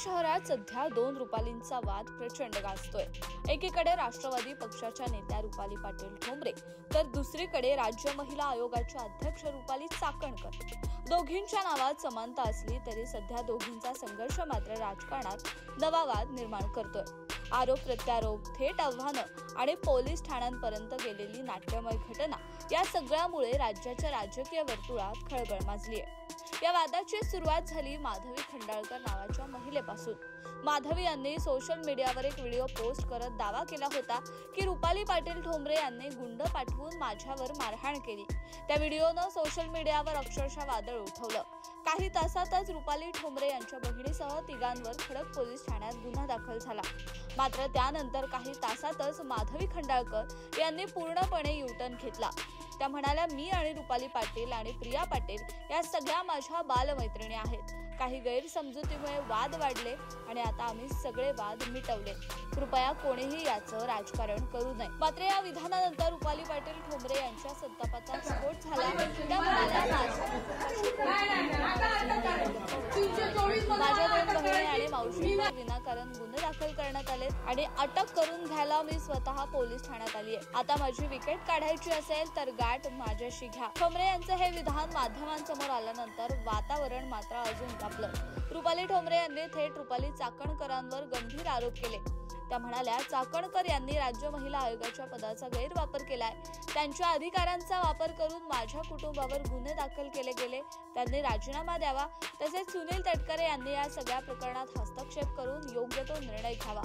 शहरात सध्या दोन रुपालींचा वाद प्रचंड गाजतोय। एकीकडे राष्ट्रवादी पक्षाच्या नेत्या रुपाली पाटील ठोंबरे तर दुसरीकडे राज्य महिला आयोगाच्या अध्यक्ष रुपाली चाकणकर। दोघींच्या नावात समानता असली तरी सध्या दोघींचा संघर्ष मात्र राजकारणात नवा वाद निर्माण करतोय। आरोप प्रत्यारोप, थेट आव्हानं आणि पोलीस ठाण्यांपर्यंत गेलेली नाट्यमय घटना या सगळ्यामुळे राज्याच्या राजकीय वर्तुळात खळबळ माजली आहे। या वादाची सुरुवात झाली माधवी खंडाळकर नावाच्या महिलेपासून। माधवी यांनी सोशल मीडियावर एक व्हिडिओ पोस्ट करत दावा केला होता की रुपाली पाटील ठोंबरे यांनी गुंड पाठवून माझ्यावर मारहाण केली। त्या व्हिडिओनं सोशल मीडियावर अक्षरशः वादळ उठवलं। काही तासातच रुपाली ठोंबरे यांच्या बहिणीसह तिघांवर खडक पोलीस ठाण्यात गुन्हा दाखल झाला। मात्र त्यानंतर काही तासातच माधवी खंडाळकर यांनी पूर्णपणे युटर्न घेतला। त्या म्हणाल्या, मी आणि रुपाली पाटील आणि प्रिया पाटील या सगळ्या माझ्या बालमैत्रिणी आहेत। काही गैरसमजुतीमुळे वाद वाढले आणि आता आम्ही सगळे वाद मिटवले। कृपया कोणीही याचं राजकारण करू नये। मात्र या विधानानंतर रुपाली पाटील ठोंबरे यांच्या संतापाचा स्फोट झाला। त्या म्हणाल्या, माझ्या दोन बहिणी आणि मावशींवर विनाकारण गुन्हे दाखल करण्यात आले आणि अटक करून घ्यायला मी स्वतः पोलीस ठाण्यात आली आहे। आता माझी विकेट काढायची असेल तर गाठ माझ्याशी घ्या। ठोंबरे यांचं हे विधान माध्यमांसमोर आल्यानंतर वातावरण मात्र अजून तापलं। रुपाली ठोंबरे यांनी थेट रुपाली चाकणकरांवर गंभीर आरोप केले। त्या म्हणाल्या, चाकणकर यांनी राज्य महिला आयोगाच्या पदाचा गैरवापर केलाय। त्यांच्या अधिकारांचा वापर करून माझ्या कुटुंबावर गुन्हे दाखल केले गेले। त्यांनी राजीनामा द्यावा। तसेच सुनील तटकरे यांनी या सगळ्या प्रकरणात हस्तक्षेप करून योग्य तो निर्णय घ्यावा।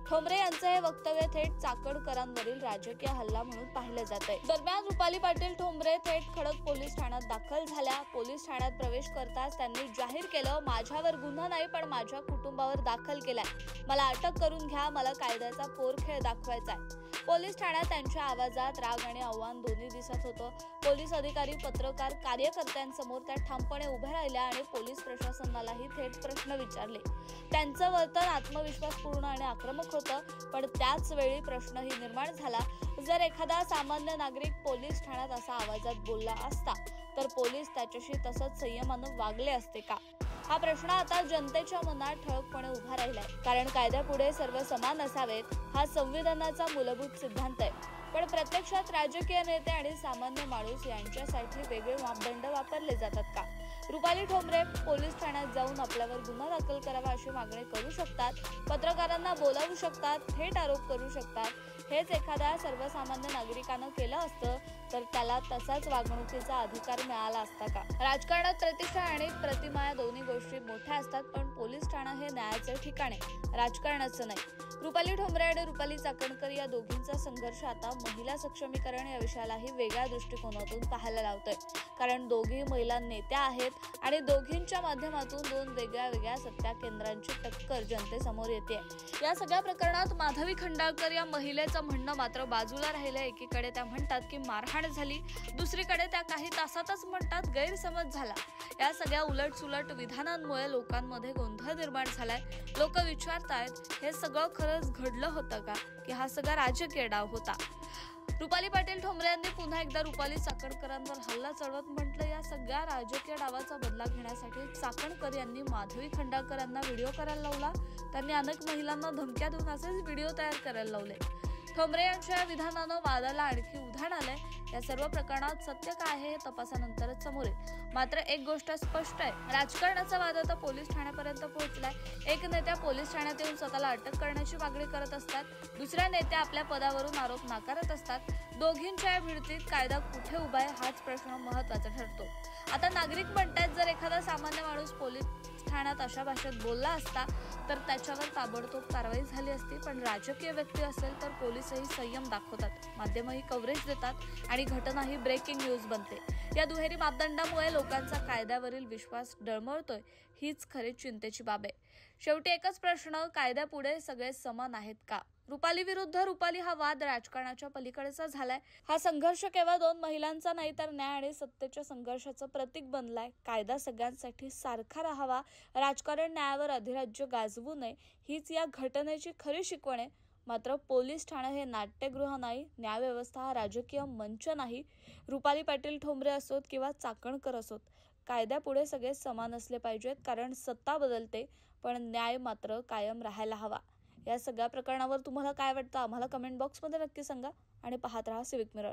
ठोंबरे यांचं हे वक्तव्य थेट चाकणकरांवरील राजकीय हल्ला म्हणून पाहिलं जातंय। दरम्यान रुपाली पाटील ठोंबरे थेट खडक पोलीस ठाण्यात दाखल झाल्या। पोलीस ठाण्यात प्रवेश करताच त्यांनी जाहीर केलं, माझ्यावर गुन्हा नाही पण माझ्या कुटुंबावर दाखल केलाय। मला अटक करून घ्या, मला कायद्याचा पोरखेळ दाखवायचाय। पोलीस ठाण्यात त्यांच्या आवाजात राग आणि आव्हान दोन्ही दिसत होतं। पोलीस अधिकारी, पत्रकार, कार्यकर्त्यांसमोर त्या ठामपणे उभ्या राहिल्या आणि पोलीस प्रशासनालाही थेट प्रश्न विचारले। त्यांचं वर्तन आत्मविश्वासपूर्ण आणि आक्रमक होतं, पण त्याच वेळी प्रश्नही निर्माण झाला, जर एखादा सामान्य नागरिक पोलीस ठाण्यात असा आवाजात बोलला असता तर पोलीस त्याच्याशी तसंच संयमानं वागले असते का? हा प्रश्न आता जनतेच्या मनात ठळकपणे उभा राहिलाय। कारण कायद्यापुढे सर्व समान असावेत हा संविधानाचा मूलभूत सिद्धांत आहे, पण प्रत्यक्षात राजकीय नेते आणि सामान्य माणूस यांच्यासाठी वेगळे मापदंड वापरले जातात का? रुपाली ठोंबरे पोलीस ठाण्यात जाऊन आपल्यावर गुन्हा दाखल करावा अशी मागणी करू शकतात, पत्रकारांना बोलावू शकतात, थेट आरोप करू शकतात। हेच एखाद्या सर्वसामान्य नागरिकानं केलं असतं तर त्याला तसाच वागणुकीचा अधिकार मिळाला असता का? राजकारणात प्रतिष्ठा आणि प्रतिमा या दोन्ही गोष्टी मोठ्या असतात, पण पोलीस ठाणं हे न्यायाचं ठिकाण आहे, राजकारणाचं नाही। रुपाली ठोंबरे आणि रुपाली चाकणकर या दोघींचा संघर्ष आता महिला सक्षमीकरण या विषयालाही वेगळ्या दृष्टिकोनातून पाहायला लावतोय। कारण दोघी महिला नेत्या आहेत आणि दोघींच्या माध्यमातून दोन वेगळ्या सत्ता केंद्रांची टक्कर जनतेसमोर येते। या सगळ्या प्रकरणात माधवी खंडाळकर या महिलेचं म्हणणं मात्र बाजूला राहिलं। एकीकडे त्या म्हणतात की मारहाण झाली, दुसरीकडे त्या काही तासातच म्हणतात गैरसमज झाला। या सगळ्या उलटसुलट विधानांमुळे लोकांमध्ये गोंधळ निर्माण झालाय। लोक विचारतायत, हे सगळं खरंच घडलं होतं का, की हा सगळा राजकीय डाव होता? रुपाली पाटील ठोंबरे यांनी पुन्हा एकदा रुपाली चाकणकरांवर हल्ला चढवत म्हटलं, या सगळ्या राजकीय डावाचा बदला घेण्यासाठी चाकणकर यांनी माधवी खंडाळकर यांना व्हिडिओ करायला लावला। त्यांनी अनेक महिलांना धमक्या देऊन असेच व्हिडिओ तयार करायला लावले। ठोंबरे यांच्या विधानानं वादाला आणखी उधाण आलंय। या सर्व प्रकरणात सत्य काय आहे हे तपासानंतरच समोर येईल। मात्र एक गोष्ट स्पष्ट आहे, राजकारणाचा वाद आता पोलीस ठाण्यापर्यंत पोहोचलाय। एक नेत्या पोलीस ठाण्यात येऊन स्वतःला अटक करण्याची मागणी करत असतात, दुसऱ्या नेत्या आपल्या पदावरून आरोप नाकारत असतात। दोघींच्या या भिडतीत कायदा कुठे उभा आहे हाच प्रश्न महत्त्वाचा ठरतो। आता नागरिक म्हणतात, जर एखादा सामान्य माणूस पोलीस ठाण्यात अशा भाषेत बोलला असता तर त्याच्यावर ताबडतोब कारवाई झाली असती, पण राजकीय व्यक्ती असेल तर पोलीसही संयम दाखवतात, माध्यमही कव्हरेज देतात आणि घटना ही ब्रेकिंग न्यूज बनते। या दुहेरी मापदंडामुळे लोकांचा कायद्यावरील विश्वास डळमळतोय, हीच खरी चिंतेची बाब आहे। शेवटी एकच प्रश्न, कायद्यापुढे सगळे समान आहेत का? रुपाली विरुद्ध रुपाली हा वाद राजकारणाच्या पलीकडेचा झालाय। हा संघर्ष केवळ दोन महिलांचा नाही तर न्याय आणि सत्तेच्या संघर्षाचं प्रतीक बनलाय। कायदा सगळ्यांसाठी सारखा राहावा, राजकारण न्यायावर अधिराज्य गाजवू नये, हीच या घटनेची खरी शिकवण आहे। मात्र पोलीस ठाणे हे नाट्यगृह नाही, न्यायव्यवस्था हा राजकीय मंच नाही। रुपाली पाटील ठोंबरे असोत किंवा चाकणकर असोत, कायद्यापुढे सगळे समान असले पाहिजेत, कारण सत्ता बदलते पण न्याय मात्र कायम राहायला हवा. या सगळ्या प्रकरणावर तुम्हाला काय वाटतं आम्हाला कमेंट बॉक्समध्ये नक्की सांगा आणि पाहत राहा सिविक मिरर.